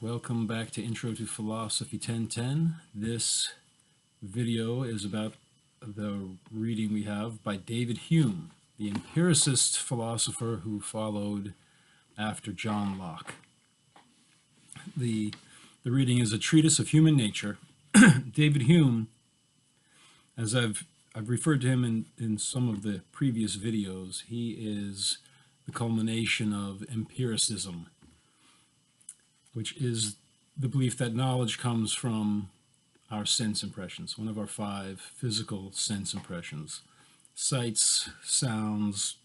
Welcome back to Intro to Philosophy 1010. This video is about the reading we have by David Hume, the empiricist philosopher who followed after John Locke. The reading is a treatise of human nature. David Hume, as I've referred to him in some of the previous videos, he is the culmination of empiricism, which is the belief that knowledge comes from our sense impressions, one of our 5 physical sense impressions: sights, sounds,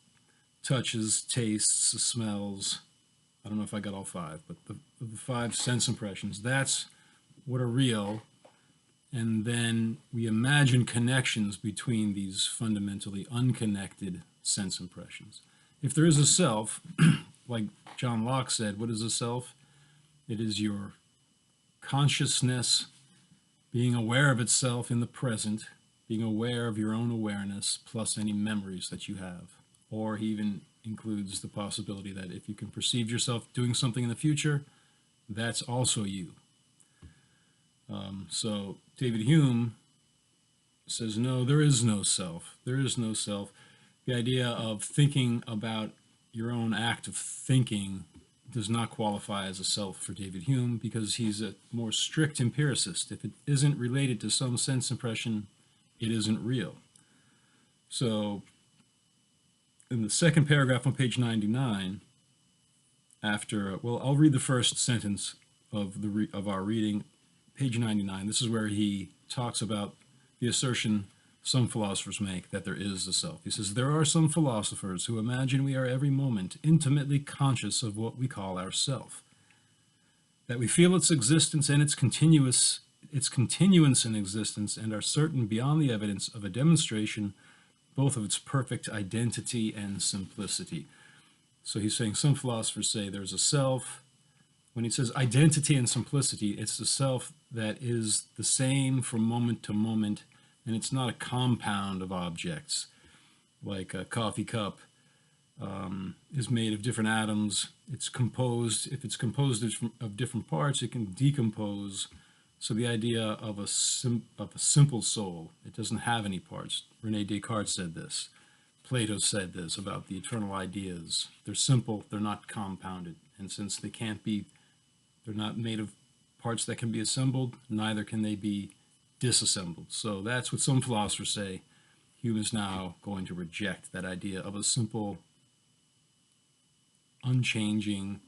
touches, tastes, smells. I don't know if I got all 5, but the 5 sense impressions, that's what are real. And then we imagine connections between these fundamentally unconnected sense impressions. If there is a self, like John Locke said, what is a self? It is your consciousness being aware of itself in the present, being aware of your own awareness, plus any memories that you have. Or he even includes the possibility that if you can perceive yourself doing something in the future, that's also you. So David Hume says, no, there is no self. There is no self. The idea of thinking about your own act of thinking does not qualify as a self for David Hume, because he's a more strict empiricist. If it isn't related to some sense impression, it isn't real. So in the second paragraph on page 99, I'll read the first sentence of our reading, page 99. This is where he talks about the assertion some philosophers make that there is a self. He says, there are some philosophers who imagine we are every moment intimately conscious of what we call ourself, that we feel its existence and its continuance in existence, and are certain beyond the evidence of a demonstration both of its perfect identity and simplicity. So he's saying some philosophers say there's a self. When he says identity and simplicity, it's the self that is the same from moment to moment, and it's not a compound of objects, like a coffee cup is made of different atoms. It's composed, if it's composed of different parts, it can decompose. So the idea of a simple soul, it doesn't have any parts. René Descartes said this. Plato said this about the eternal ideas. They're simple, they're not compounded. And since they can't be, they're not made of parts that can be assembled, neither can they be disassembled. So that's what some philosophers say. Hume is now going to reject that idea of a simple, unchanging,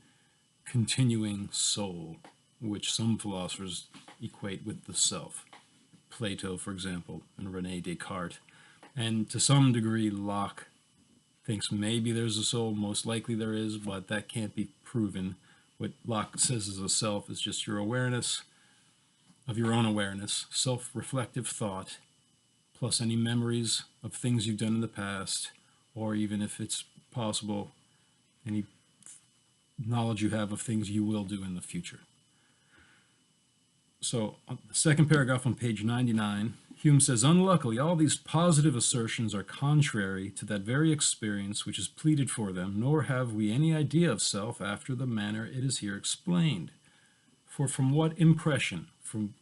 continuing soul, which some philosophers equate with the self. Plato, for example, and René Descartes. And to some degree, Locke thinks maybe there's a soul, most likely there is, but that can't be proven. What Locke says is a self is just your awareness of your own awareness, self-reflective thought, plus any memories of things you've done in the past, or even if it's possible, any knowledge you have of things you will do in the future. So the second paragraph on page 99, Hume says, unluckily, all these positive assertions are contrary to that very experience which is pleaded for them, nor have we any idea of self after the manner it is here explained. For from what impression, from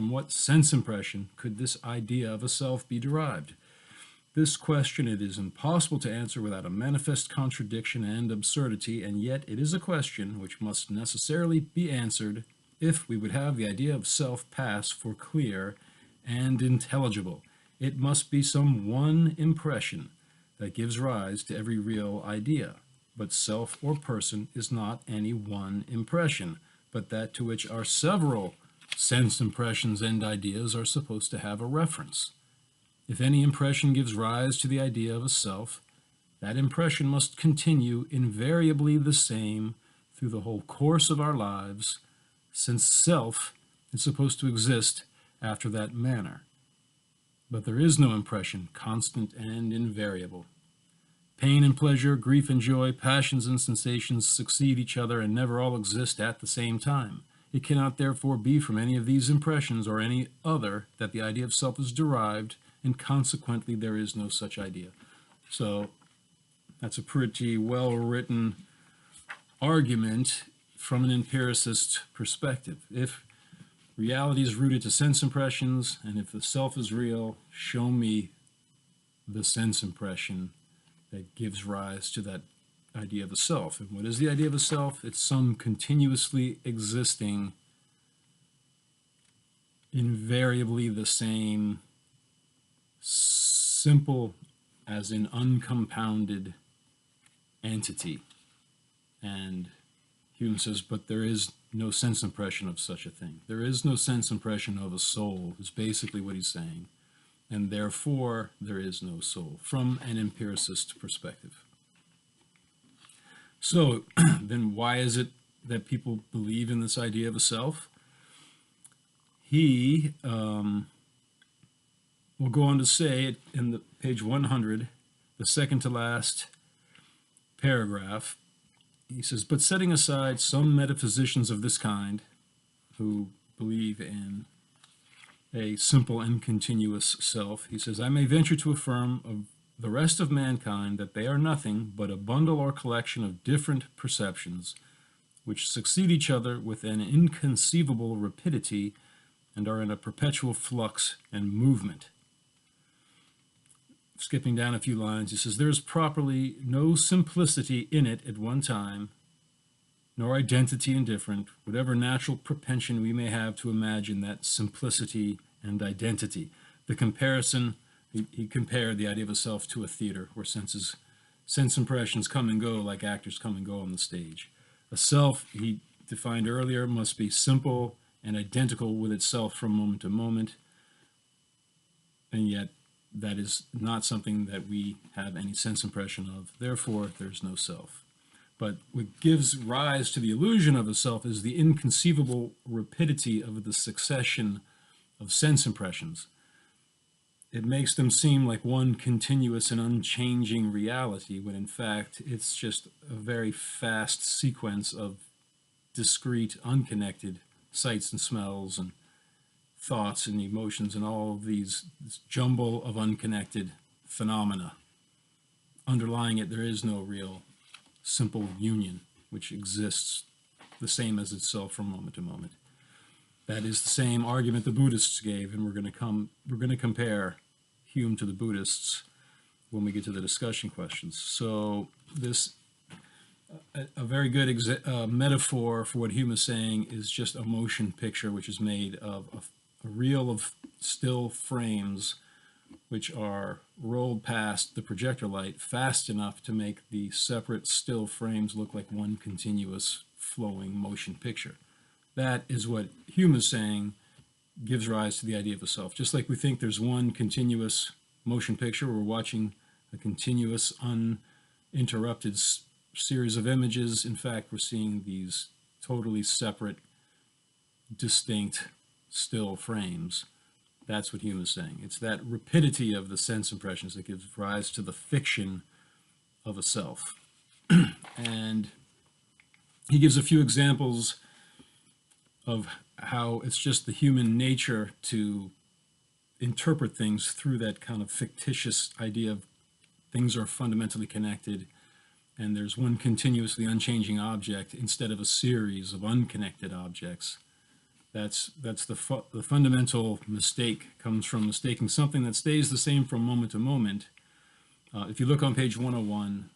what sense impression could this idea of a self be derived? This question it is impossible to answer without a manifest contradiction and absurdity, and yet it is a question which must necessarily be answered if we would have the idea of self pass for clear and intelligible. It must be some one impression that gives rise to every real idea. But self or person is not any one impression, but that to which our several sense impressions and ideas are supposed to have a reference. If any impression gives rise to the idea of a self, that impression must continue invariably the same through the whole course of our lives, since self is supposed to exist after that manner. But there is no impression constant and invariable. Pain and pleasure, grief and joy, passions and sensations succeed each other and never all exist at the same time. It cannot therefore be from any of these impressions or any other that the idea of self is derived, and consequently there is no such idea. So that's a pretty well-written argument from an empiricist perspective. If reality is rooted to sense impressions, and if the self is real, show me the sense impression that gives rise to that idea of a self. And what is the idea of a self? It's some continuously existing, invariably the same, simple as in uncompounded entity. And Hume says, but there is no sense impression of such a thing. There is no sense impression of a soul, is basically what he's saying. And therefore, there is no soul, from an empiricist perspective. So, then why is it that people believe in this idea of a self? He will go on to say it in the page 100, the second to last paragraph. He says, but setting aside some metaphysicians of this kind who believe in a simple and continuous self, he says, I may venture to affirm of the rest of mankind that they are nothing but a bundle or collection of different perceptions which succeed each other with an inconceivable rapidity and are in a perpetual flux and movement. Skipping down a few lines, he says, there is properly no simplicity in it at one time, nor identity indifferent, whatever natural propension we may have to imagine that simplicity and identity. The comparison, he compared the idea of a self to a theater where sense impressions come and go like actors come and go on the stage. A self, he defined earlier, must be simple and identical with itself from moment to moment, and yet that is not something that we have any sense impression of. Therefore, there's no self. But what gives rise to the illusion of a self is the inconceivable rapidity of the succession of sense impressions. It makes them seem like one continuous and unchanging reality, when in fact it's just a very fast sequence of discrete, unconnected sights and smells and thoughts and emotions and all of this jumble of unconnected phenomena. Underlying it, there is no real simple union which exists the same as itself from moment to moment. That is the same argument the Buddhists gave, and we're going to compare Hume to the Buddhists when we get to the discussion questions. So this a very good metaphor for what Hume is saying is just a motion picture which is made of a reel of still frames which are rolled past the projector light fast enough to make the separate still frames look like one continuous flowing motion picture. That is what Hume is saying gives rise to the idea of a self. Just like we think there's one continuous motion picture, we're watching a continuous uninterrupted series of images. In fact, we're seeing these totally separate, distinct still frames. That's what Hume is saying. It's that rapidity of the sense impressions that gives rise to the fiction of a self. And he gives a few examples of how it's just the human nature to interpret things through that kind of fictitious idea of things are fundamentally connected and there's one continuously unchanging object instead of a series of unconnected objects. That's the fundamental mistake comes from mistaking something that stays the same from moment to moment. If you look on page 101,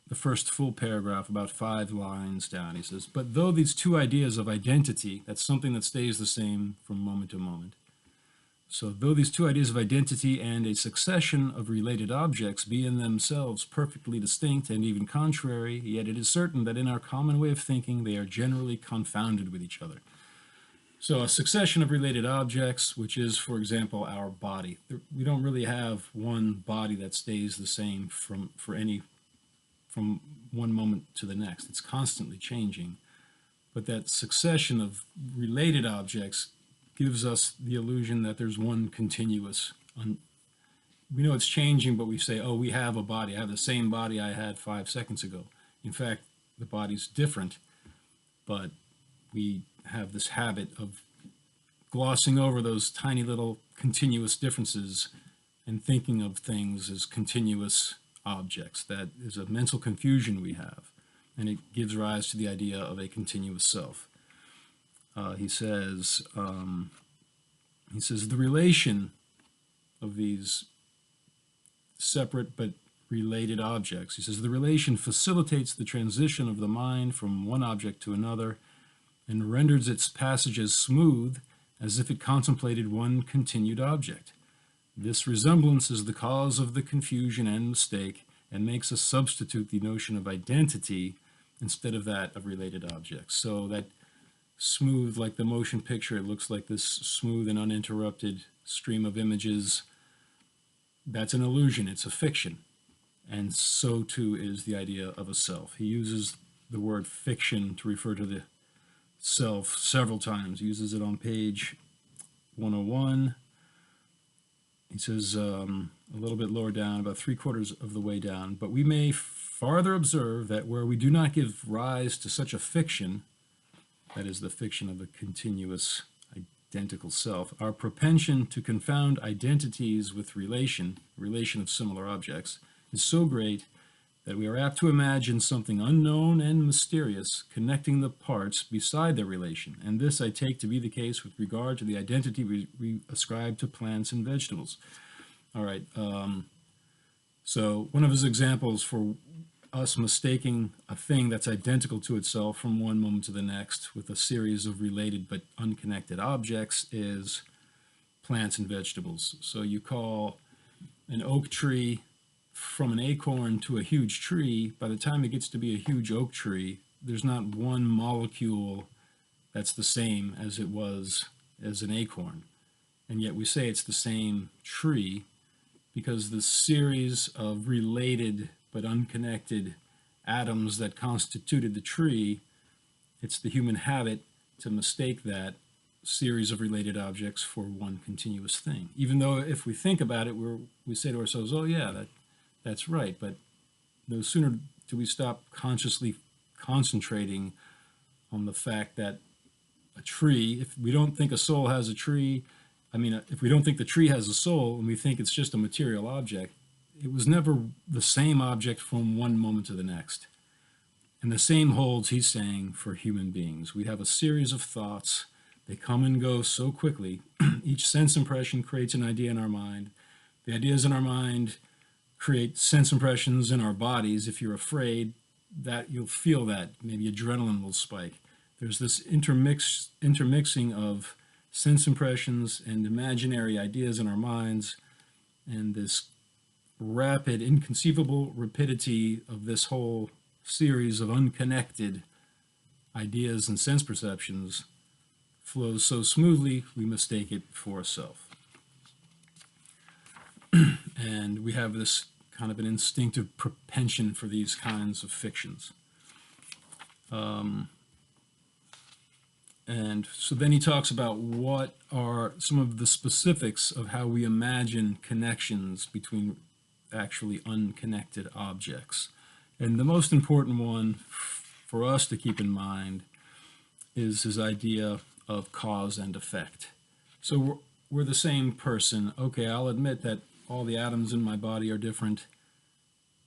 the first full paragraph, about 5 lines down, he says, but though these two ideas of identity, that's something that stays the same from moment to moment. So though these two ideas of identity and a succession of related objects be in themselves perfectly distinct and even contrary, yet it is certain that in our common way of thinking they are generally confounded with each other. So a succession of related objects, which is, for example, our body. We don't really have one body that stays the same from one moment to the next. It's constantly changing. But that succession of related objects gives us the illusion that there's one continuous. We know it's changing, but we say, oh, we have a body. I have the same body I had 5 seconds ago. In fact, the body's different, but we have this habit of glossing over those tiny little continuous differences and thinking of things as continuous objects. That is a mental confusion we have. and it gives rise to the idea of a continuous self. He says, the relation of these separate but related objects. He says the relation facilitates the transition of the mind from one object to another and renders its passage as smooth as if it contemplated one continued object. This resemblance is the cause of the confusion and mistake and makes us substitute the notion of identity instead of that of related objects. So that smooth, like the motion picture, it looks like this smooth and uninterrupted stream of images. That's an illusion, it's a fiction. And so too is the idea of a self. He uses the word fiction to refer to the self several times. He uses it on page 101. He says a little bit lower down, about 3/4 of the way down, but we may farther observe that where we do not give rise to such a fiction, that is the fiction of a continuous identical self, our propension to confound identities with relation of similar objects, is so great that we are apt to imagine something unknown and mysterious connecting the parts beside their relation. And this I take to be the case with regard to the identity we ascribe to plants and vegetables. All right, so one of his examples for us mistaking a thing that's identical to itself from one moment to the next with a series of related but unconnected objects is plants and vegetables. So you call an oak tree from an acorn to a huge tree. By the time it gets to be a huge oak tree, there's not one molecule that's the same as it was as an acorn. And yet we say it's the same tree because the series of related but unconnected atoms that constituted the tree, it's the human habit to mistake that series of related objects for one continuous thing. Even though if we think about it, we say to ourselves, oh yeah, that's right, but no sooner do we stop consciously concentrating on the fact that a tree, if we don't think a soul has a tree, if we don't think the tree has a soul and we think it's just a material object, it was never the same object from one moment to the next. And the same holds, he's saying, for human beings. We have a series of thoughts. They come and go so quickly. Each sense impression creates an idea in our mind. The ideas in our mind create sense impressions in our bodies. If you're afraid, that you'll feel that. Maybe adrenaline will spike. There's this intermixing of sense impressions and imaginary ideas in our minds, and this rapid, inconceivable rapidity of this whole series of unconnected ideas and sense perceptions flows so smoothly we mistake it for a self. And we have this kind of an instinctive propension for these kinds of fictions. And so then he talks about what are some of the specifics of how we imagine connections between actually unconnected objects. And the most important one for us to keep in mind is his idea of cause and effect. So we're the same person. Okay, I'll admit that all the atoms in my body are different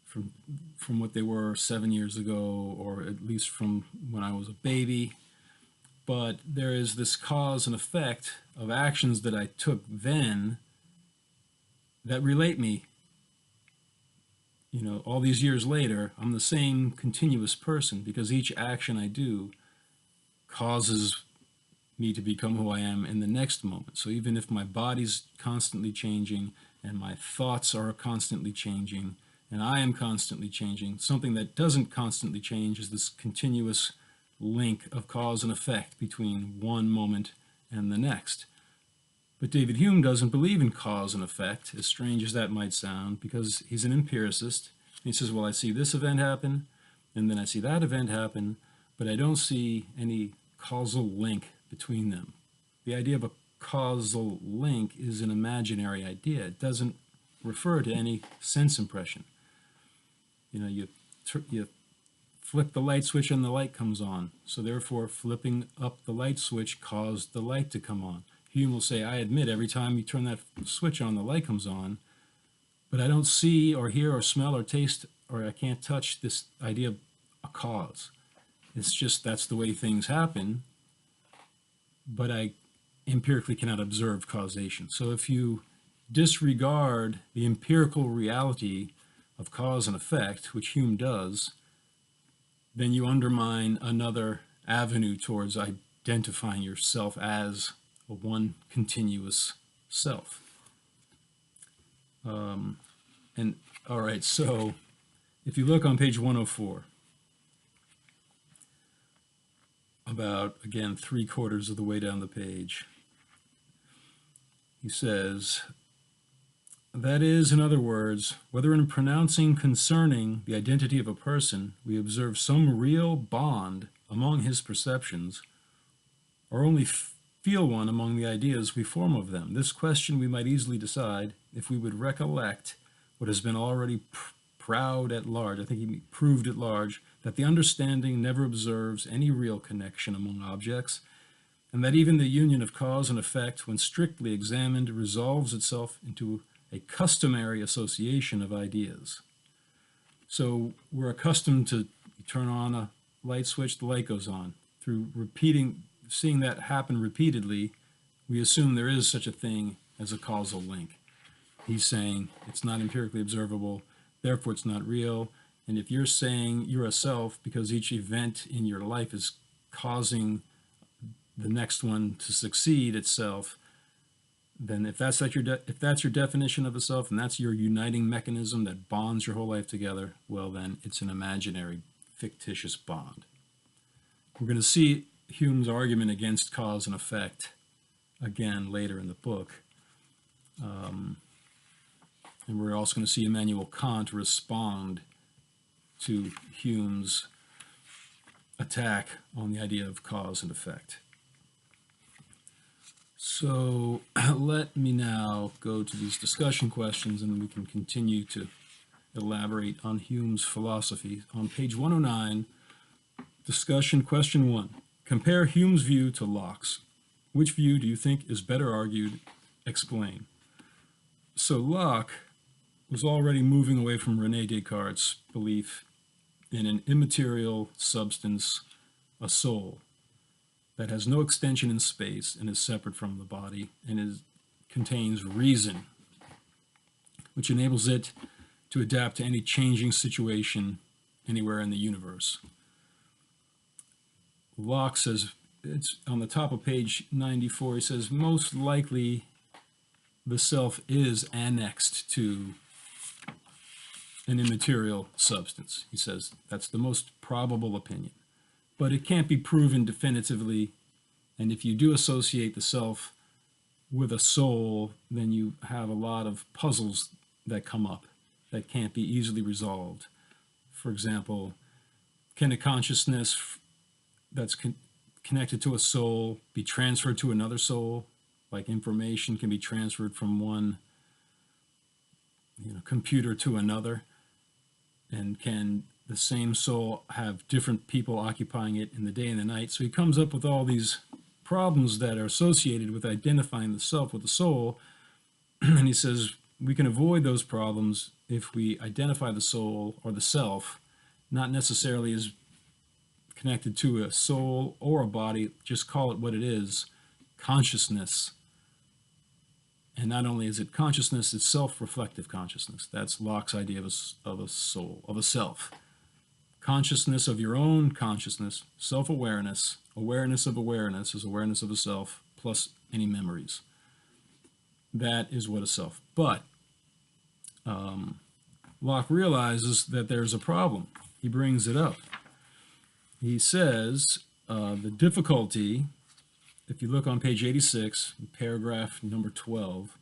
from what they were 7 years ago, or at least from when I was a baby. But there is this cause and effect of actions that I took then that relate me. All these years later, I'm the same continuous person because each action I do causes me to become who I am in the next moment. So even if my body's constantly changing and my thoughts are constantly changing and I am constantly changing, something that doesn't constantly change is this continuous link of cause and effect between one moment and the next. But David Hume doesn't believe in cause and effect, as strange as that might sound, because he's an empiricist. He says, well, I see this event happen, and then I see that event happen, but I don't see any causal link between them. The idea of a causal link is an imaginary idea. It doesn't refer to any sense impression. You flip the light switch and the light comes on. So therefore, flipping up the light switch caused the light to come on. Hume will say, I admit every time you turn that switch on, the light comes on, but I don't see or hear or smell or taste, or I can't touch this idea a cause. It's just that's the way things happen, but I empirically cannot observe causation. So if you disregard the empirical reality of cause and effect, which Hume does, then you undermine another avenue towards identifying yourself as a one continuous self. And all right, so if you look on page 104, about, again, 3/4 of the way down the page, he says, that is, in other words, whether in pronouncing concerning the identity of a person we observe some real bond among his perceptions, or only feel one among the ideas we form of them. This question we might easily decide if we would recollect what has been already proved at large, that the understanding never observes any real connection among objects, and that even the union of cause and effect, when strictly examined, resolves itself into a customary association of ideas. So we're accustomed to turn on a light switch, the light goes on. Through seeing that happen repeatedly, we assume there is such a thing as a causal link. He's saying it's not empirically observable, therefore it's not real. And if you're saying you're a self because each event in your life is causing the next one to succeed itself, then if that's your definition of a self and that's your uniting mechanism that bonds your whole life together, well then it's an imaginary, fictitious bond. We're going to see Hume's argument against cause and effect again later in the book. And we're also going to see Immanuel Kant respond to Hume's attack on the idea of cause and effect. So let me now go to these discussion questions and we can continue to elaborate on Hume's philosophy. On page 109, discussion question 1. Compare Hume's view to Locke's. Which view do you think is better argued? Explain. So Locke was already moving away from René Descartes' belief in an immaterial substance, a soul, that has no extension in space and is separate from the body and contains reason, which enables it to adapt to any changing situation anywhere in the universe. Locke says, it's on the top of page 94, he says, most likely the self is annexed to an immaterial substance. He says that's the most probable opinion. But it can't be proven definitively, and if you do associate the self with a soul, then you have a lot of puzzles that come up that can't be easily resolved. For example, can a consciousness that's connected to a soul be transferred to another soul? Like information can be transferred from one computer to another, and can the same soul have different people occupying it in the day and the night? So he comes up with all these problems that are associated with identifying the self with the soul, and he says we can avoid those problems if we identify the soul or the self not necessarily as connected to a soul or a body, just call it what it is, consciousness. And not only is it consciousness, it's self-reflective consciousness. That's Locke's idea of a soul, of a self. Consciousness of your own consciousness, self-awareness, awareness of awareness is awareness of a self, plus any memories. That is what a self. But Locke realizes that there's a problem. He brings it up. He says the difficulty, if you look on page 86, paragraph number 12,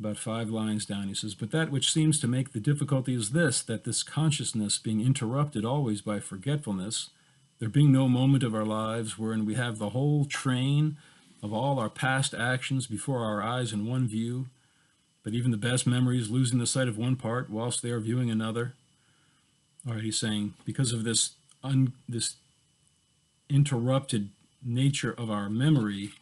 about 5 lines down, he says, but that which seems to make the difficulty is this, that this consciousness being interrupted always by forgetfulness, there being no moment of our lives wherein we have the whole train of all our past actions before our eyes in one view, but even the best memories losing the sight of one part whilst they are viewing another. All right, he's saying, because of this interrupted nature of our memory,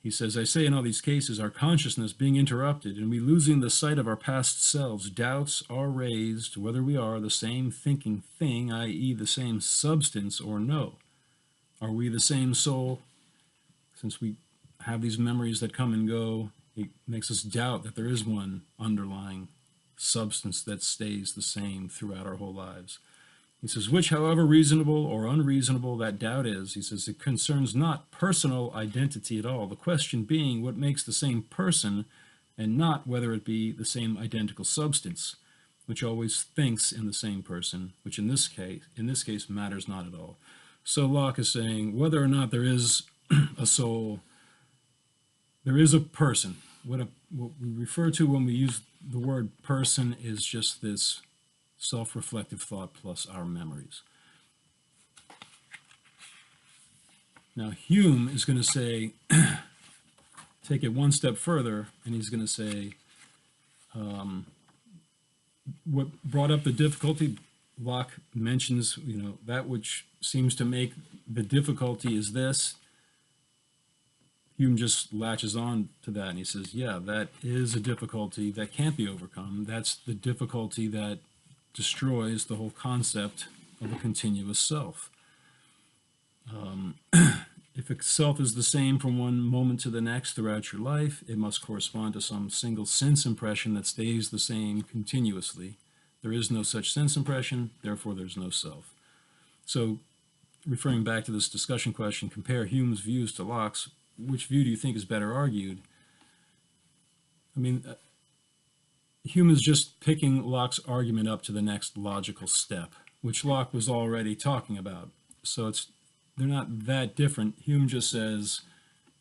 He says, I say in all these cases, our consciousness being interrupted and we losing the sight of our past selves, doubts are raised whether we are the same thinking thing, i.e. the same substance, or no. Are we the same soul? Since we have these memories that come and go, it makes us doubt that there is one underlying substance that stays the same throughout our whole lives. He says, which, however reasonable or unreasonable that doubt is, he says, it concerns not personal identity at all. The question being what makes the same person and not whether it be the same identical substance, which always thinks in the same person, which in this case matters not at all. So Locke is saying whether or not there is a soul, there is a person. What we refer to when we use the word person is just this self-reflective thought plus our memories. Now Hume is going to say, take it one step further, and he's going to say, what brought up the difficulty, Locke mentions, that which seems to make the difficulty is this. Hume just latches on to that, and he says, yeah, that is a difficulty that can't be overcome. That's the difficulty that destroys the whole concept of a continuous self. If a self is the same from one moment to the next throughout your life, it must correspond to some single sense impression that stays the same continuously. There is no such sense impression, therefore there's no self. So, referring back to this discussion question, compare Hume's views to Locke's. Which view do you think is better argued? I mean, Hume is just picking Locke's argument up to the next logical step, which Locke was already talking about. So they're not that different. Hume just says,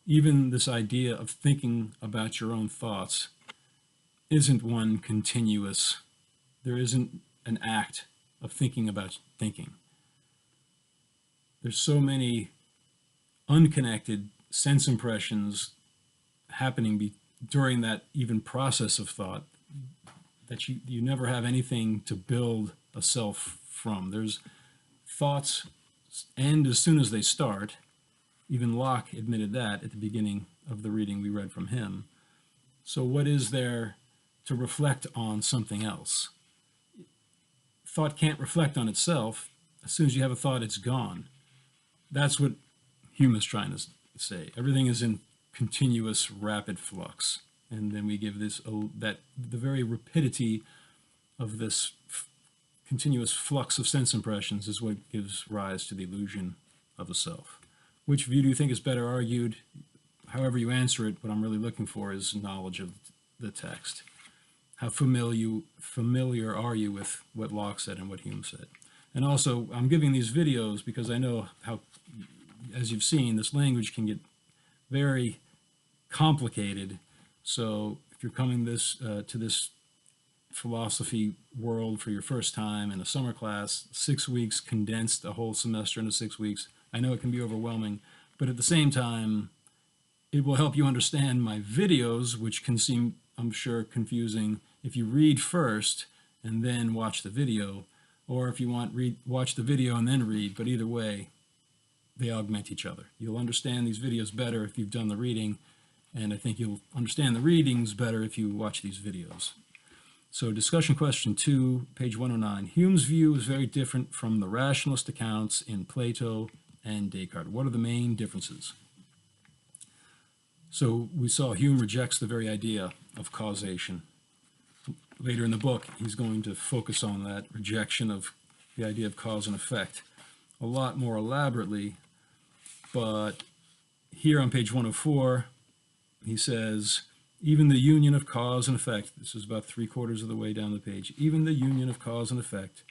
even this idea of thinking about your own thoughts isn't one continuous. There isn't an act of thinking about thinking. There's so many unconnected sense impressions happening during that even process of thought that you never have anything to build a self from. There's thoughts end as soon as they start. Even Locke admitted that at the beginning of the reading we read from him. So what is there to reflect on something else? Thought can't reflect on itself. As soon as you have a thought, it's gone. That's what Hume is trying to say. Everything is in continuous rapid flux. And then we give this, the very rapidity of this continuous flux of sense impressions is what gives rise to the illusion of a self. Which view do you think is better argued? However you answer it, what I'm really looking for is knowledge of the text. How familiar are you with what Locke said and what Hume said? And also, I'm giving these videos because I know how, as you've seen, this language can get very complicated. So if you're coming to this philosophy world for your first time in a summer class, 6 weeks condensed a whole semester into 6 weeks, I know it can be overwhelming, but at the same time, it will help you understand my videos, which can seem, I'm sure, confusing if you read first and then watch the video, or if you want, watch the video and then read, but either way, they augment each other. You'll understand these videos better if you've done the reading, and I think you'll understand the readings better if you watch these videos. So discussion question 2, page 109. Hume's view is very different from the rationalist accounts in Plato and Descartes. What are the main differences? So we saw Hume rejects the very idea of causation. Later in the book, he's going to focus on that rejection of the idea of cause and effect a lot more elaborately. But here on page 104, he says, even the union of cause and effect, this is about 3/4 of the way down the page, even the union of cause and effect,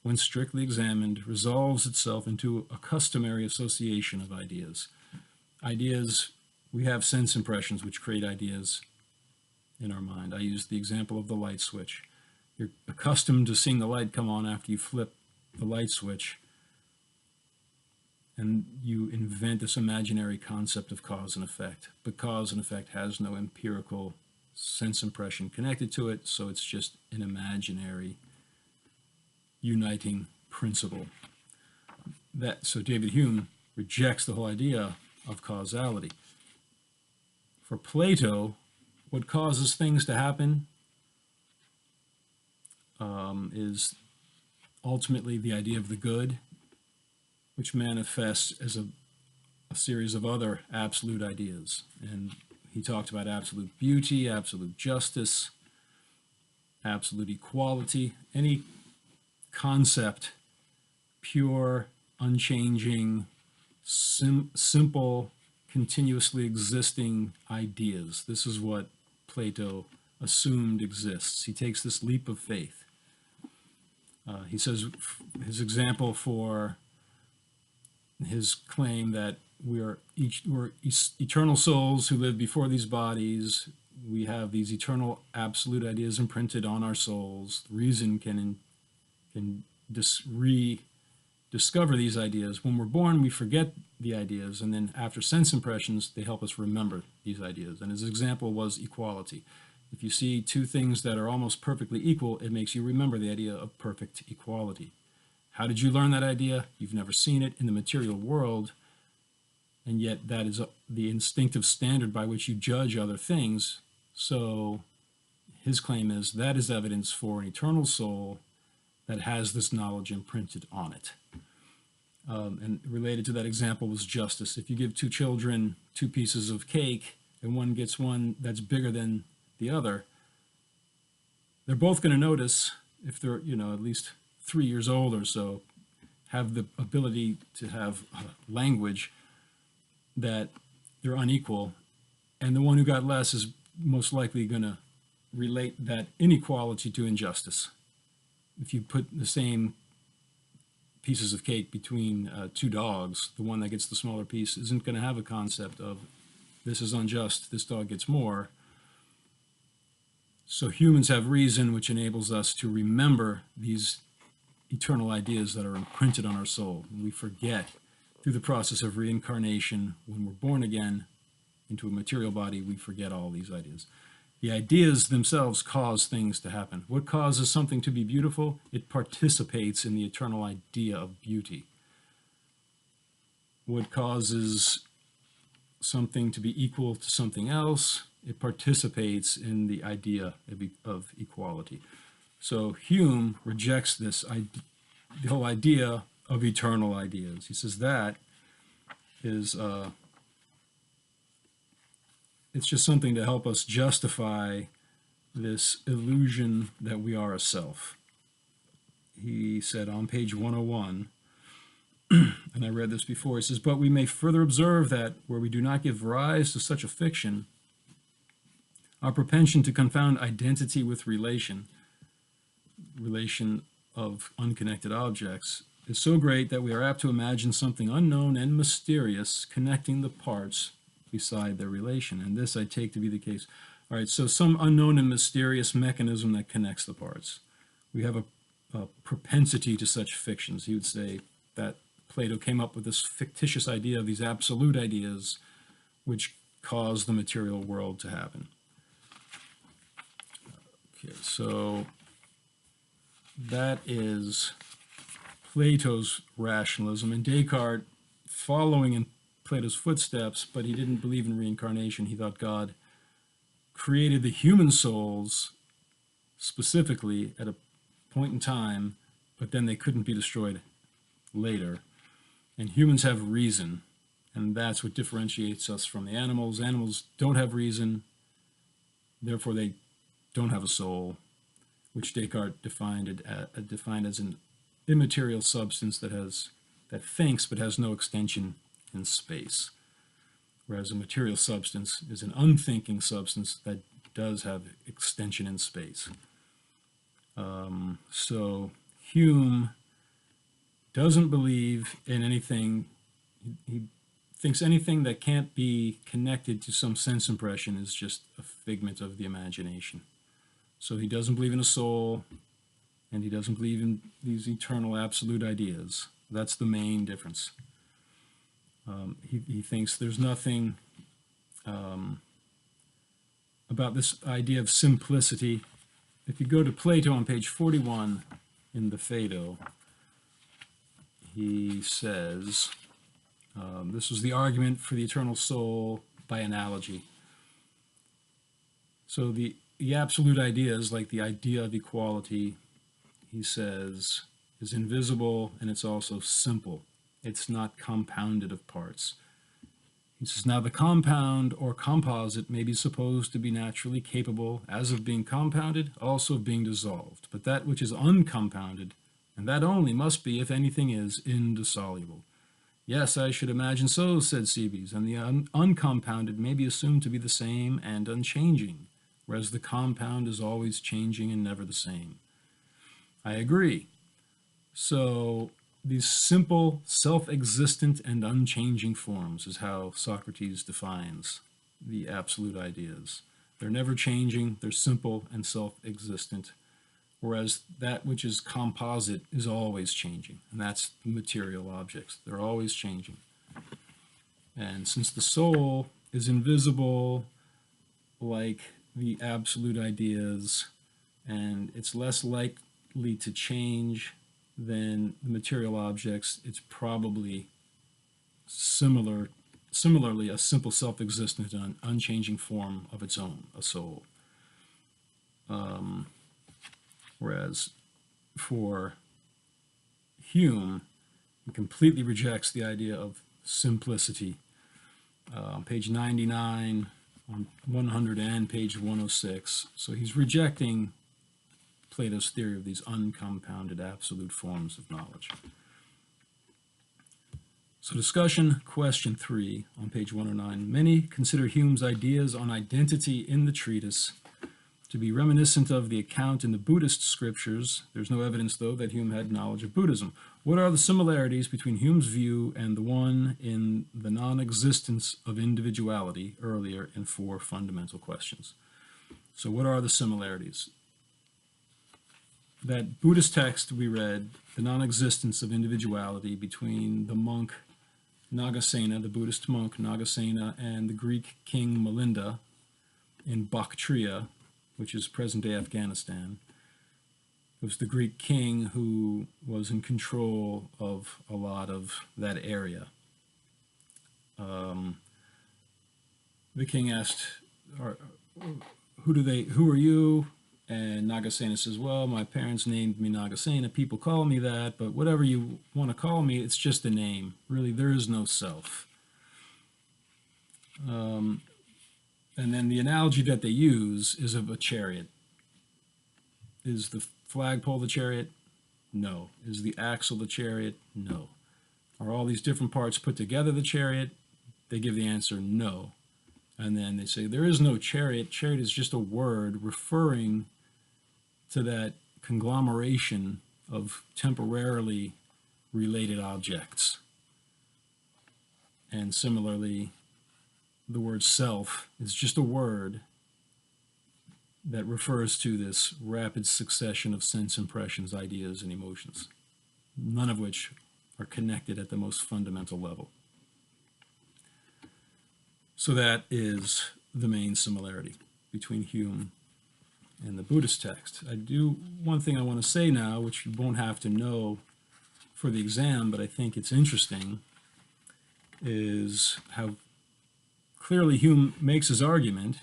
when strictly examined, resolves itself into a customary association of ideas. Ideas, we have sense impressions which create ideas in our mind. I used the example of the light switch. You're accustomed to seeing the light come on after you flip the light switch, and you invent this imaginary concept of cause and effect. But cause and effect has no empirical sense impression connected to it, so it's just an imaginary uniting principle. So David Hume rejects the whole idea of causality. For Plato, what causes things to happen is ultimately the idea of the good, which manifests as a series of other absolute ideas. And he talked about absolute beauty, absolute justice, absolute equality, any concept, pure, unchanging, simple, continuously existing ideas. This is what Plato assumed exists. He takes this leap of faith. He says his example for his claim that we're eternal souls who live before these bodies. We have these eternal absolute ideas imprinted on our souls. Reason can rediscover these ideas. When we're born, we forget the ideas, and then after sense impressions, they help us remember these ideas. And his example was equality. If you see two things that are almost perfectly equal, it makes you remember the idea of perfect equality. How did you learn that idea? You've never seen it in the material world, and yet that is the instinctive standard by which you judge other things. So his claim is that is evidence for an eternal soul that has this knowledge imprinted on it. And related to that example was justice. If you give two children two pieces of cake and one gets one that's bigger than the other, they're both going to notice, if they're, at least 3 years old or so, have the ability to have language, that they're unequal, and the one who got less is most likely going to relate that inequality to injustice. If you put the same pieces of cake between two dogs, the one that gets the smaller piece isn't going to have a concept of this is unjust, this dog gets more. So humans have reason, which enables us to remember these eternal ideas that are imprinted on our soul. And we forget through the process of reincarnation. When we're born again into a material body, we forget all these ideas. The ideas themselves cause things to happen. What causes something to be beautiful? It participates in the eternal idea of beauty. What causes something to be equal to something else? It participates in the idea of equality. So Hume rejects the whole idea of eternal ideas. He says that is it's just something to help us justify this illusion that we are a self. He said on page 101, and I read this before, he says, but we may further observe that where we do not give rise to such a fiction, our propension to confound identity with relation of unconnected objects, is so great that we are apt to imagine something unknown and mysterious connecting the parts beside their relation. And this I take to be the case. All right, so some unknown and mysterious mechanism that connects the parts. We have a propensity to such fictions. He would say that Plato came up with this fictitious idea of these absolute ideas which cause the material world to happen. Okay, so that is Plato's rationalism, and Descartes, following in Plato's footsteps, but he didn't believe in reincarnation. He thought God created the human souls specifically at a point in time, but then they couldn't be destroyed later. And humans have reason, and that's what differentiates us from the animals. Animals don't have reason, therefore they don't have a soul, which Descartes defined as an immaterial substance that thinks but has no extension in space, whereas a material substance is an unthinking substance that does have extension in space. So Hume doesn't believe in anything. He thinks anything that can't be connected to some sense impression is just a figment of the imagination. So he doesn't believe in a soul, and he doesn't believe in these eternal absolute ideas. That's the main difference. He thinks there's nothing about this idea of simplicity. If you go to Plato on page 41 in the Phaedo, he says, this was the argument for the eternal soul by analogy. So the absolute ideas, like the idea of equality, he says, is invisible, and it's also simple. It's not compounded of parts. He says, now the compound or composite may be supposed to be naturally capable, as of being compounded, also of being dissolved. But that which is uncompounded, and that only, must be, if anything is, indissoluble. Yes, I should imagine so, said Cebes, and the uncompounded may be assumed to be the same and unchanging, whereas the compound is always changing and never the same. I agree. So these simple, self-existent, and unchanging forms is how Socrates defines the absolute ideas. They're never changing, they're simple and self-existent, whereas that which is composite is always changing, and that's the material objects. They're always changing. And since the soul is invisible, like the absolute ideas, and it's less likely to change than the material objects, it's probably similarly a simple self-existent and unchanging form of its own, a soul. Whereas for Hume, he completely rejects the idea of simplicity. On page 99, on 100, and page 106. So he's rejecting Plato's theory of these uncompounded absolute forms of knowledge. So discussion, question 3 on page 109. Many consider Hume's ideas on identity in the treatise to be reminiscent of the account in the Buddhist scriptures. There's no evidence, though, that Hume had knowledge of Buddhism. What are the similarities between Hume's view and the one in the non-existence of individuality earlier in 4 fundamental questions? So what are the similarities? That Buddhist text we read, the non-existence of individuality between the monk Nagasena, the Buddhist monk Nagasena, and the Greek king Milinda in Bactria, which is present-day Afghanistan. It was the Greek king who was in control of a lot of that area. The king asked, who are you? And Nagasena says, well, my parents named me Nagasena. People call me that, but whatever you want to call me, it's just a name. Really, there is no self. And then the analogy that they use is of a chariot. Is the flagpole the chariot? No. Is the axle the chariot? No. Are all these different parts put together the chariot? They give the answer no. And then they say there is no chariot. Chariot is just a word referring to that conglomeration of temporarily related objects. And similarly, the word self is just a word that refers to this rapid succession of sense impressions, ideas, and emotions, none of which are connected at the most fundamental level. So that is the main similarity between Hume and the Buddhist text. One thing I want to say now, which you won't have to know for the exam, but I think it's interesting, is how clearly Hume makes his argument.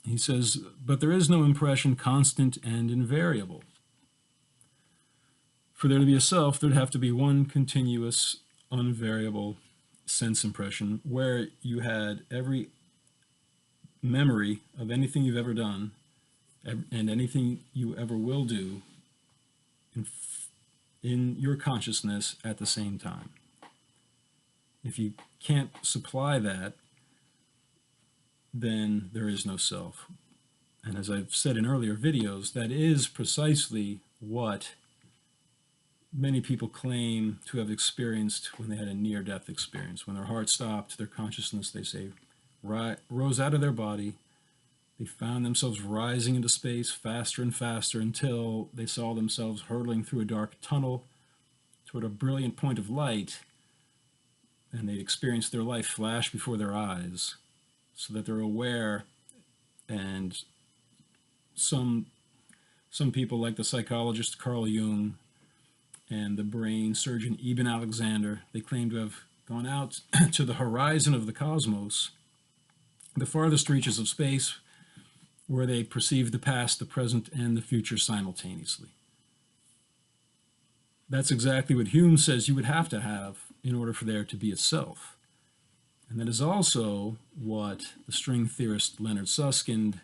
He says, but there is no impression constant and invariable. For there to be a self, there'd have to be one continuous, unvariable sense impression where you had every memory of anything you've ever done and anything you ever will do in your consciousness at the same time. If you can't supply that, then there is no self. And as I've said in earlier videos, that is precisely what many people claim to have experienced when they had a near-death experience. When their heart stopped, their consciousness, they say, rose out of their body. They found themselves rising into space faster and faster until they saw themselves hurtling through a dark tunnel toward a brilliant point of light, and they experienced their life flash before their eyes, so that they're aware. And some people, like the psychologist Carl Jung and the brain surgeon Ibn Alexander, they claim to have gone out to the horizon of the cosmos, the farthest reaches of space, where they perceive the past, the present, and the future simultaneously. That's exactly what Hume says you would have to have in order for there to be a self. And that is also what the string theorist Leonard Susskind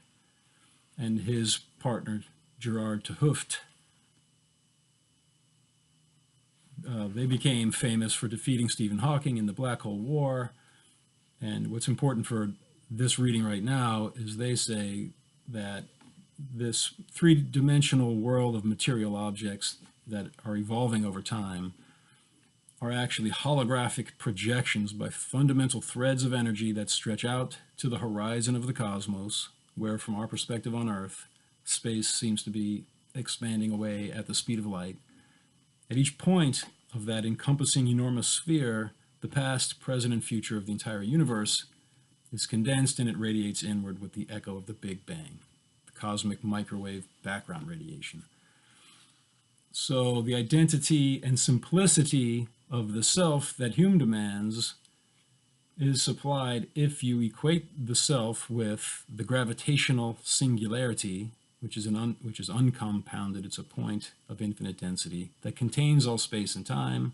and his partner Gerard 't Hooft, they became famous for defeating Stephen Hawking in the Black Hole War. And what's important for this reading right now is they say that this three-dimensional world of material objects that are evolving over time are actually holographic projections by fundamental threads of energy that stretch out to the horizon of the cosmos, where from our perspective on Earth, space seems to be expanding away at the speed of light. At each point of that encompassing enormous sphere, the past, present, and future of the entire universe is condensed, and it radiates inward with the echo of the Big Bang, the cosmic microwave background radiation. So the identity and simplicity of the self that Hume demands is supplied if you equate the self with the gravitational singularity, which is uncompounded. It's a point of infinite density that contains all space and time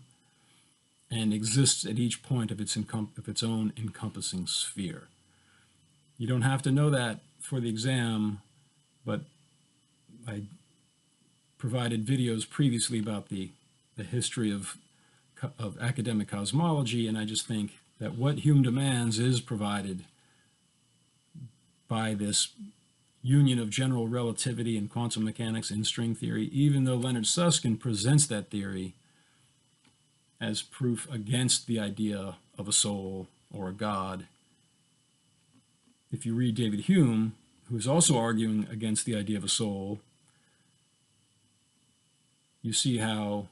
and exists at each point of its own encompassing sphere. You don't have to know that for the exam, but I provided videos previously about the history of academic cosmology, and I just think that what Hume demands is provided by this union of general relativity and quantum mechanics in string theory, even though Leonard Susskind presents that theory as proof against the idea of a soul or a God. If you read David Hume, who is also arguing against the idea of a soul, you see how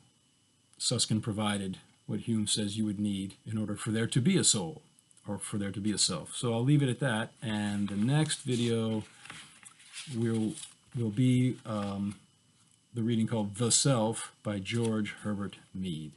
Susskind provided what Hume says you would need in order for there to be a soul, or for there to be a self. So I'll leave it at that, and the next video will be the reading called The Self by George Herbert Mead.